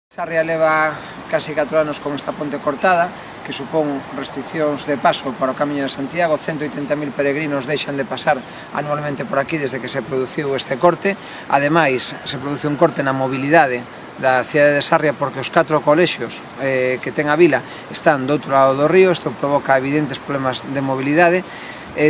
Sarria leva casi 4 anos con esta ponte cortada, que supón restriccións de paso para o Camiño de Santiago. 180.000 peregrinos deixan de pasar anualmente por aquí desde que se produciu este corte. Ademais, se produce un corte na mobilidade da cidade de Sarria porque os 4 colexios que ten a vila están do outro lado do río. Isto provoca evidentes problemas de mobilidade.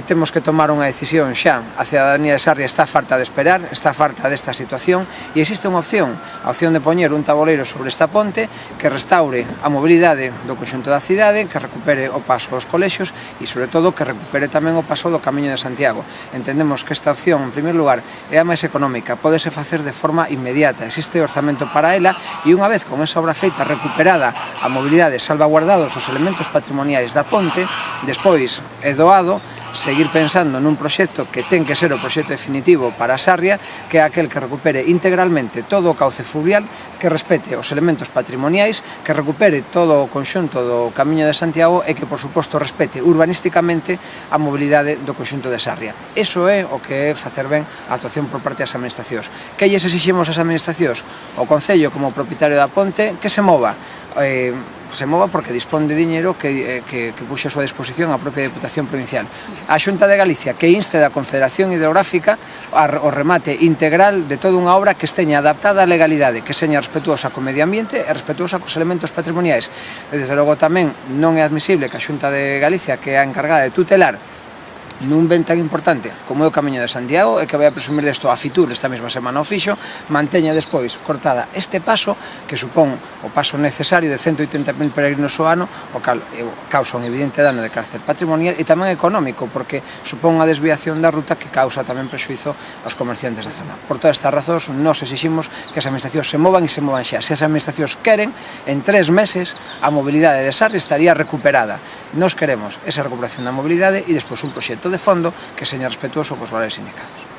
Temos que tomar unha decisión xa. A cidadanía de Sarria está farta de esperar, está farta desta situación e existe unha opción, a opción de poñer un taboleiro sobre esta ponte que restaure a mobilidade do conxunto da cidade, que recupere o paso aos colexios e, sobre todo, que recupere tamén o paso do Camiño de Santiago. Entendemos que esta opción, en primeiro lugar, é a máis económica, pódese facer de forma inmediata, existe orzamento para ela e unha vez con esa obra feita, recuperada a mobilidade, salvaguardados os elementos patrimoniais da ponte, despois é doado seguir pensando nun proxecto que ten que ser o proxecto definitivo para a Sarria, que é aquel que recupere integralmente todo o cauce fluvial, que respete os elementos patrimoniais, que recupere todo o conxunto do Camiño de Santiago e que, por suposto, respete urbanísticamente a mobilidade do conxunto de Sarria. Iso é o que é facer ben a actuación por parte das administracións. Que lles exiximos ás administracións? O Concello, como propietario da ponte, que se mova. Se mova porque dispón de diñeiro que puxe a súa disposición a propia Deputación Provincial. A Xunta de Galicia que inste da Confederación Hidrográfica o remate integral de toda unha obra que esteña adaptada á legalidade, que seña respetuosa co medio ambiente e respetuosa cos elementos patrimoniais. E, desde logo, tamén non é admisible que a Xunta de Galicia, que é a encargada de tutelar nun ben tan importante como é o Camiño de Santiago e que vai a presumir isto a Fitur esta mesma semana o fixo, manteña despois cortada este paso que supón o paso necesario de 180.000 peregrinos ao ano, o cal causa un evidente dano de carácter patrimonial e tamén económico porque supón unha desviación da ruta que causa tamén prexuizo aos comerciantes da zona. Por todas estas razóns, nós exiximos que as administracións se movan e se movan xa. Se as administracións queren, en 3 meses a mobilidade de Sarria estaría recuperada. Nós queremos esa recuperación da mobilidade e despois un proxecto de fondo que seña respetuoso cos valores indicados.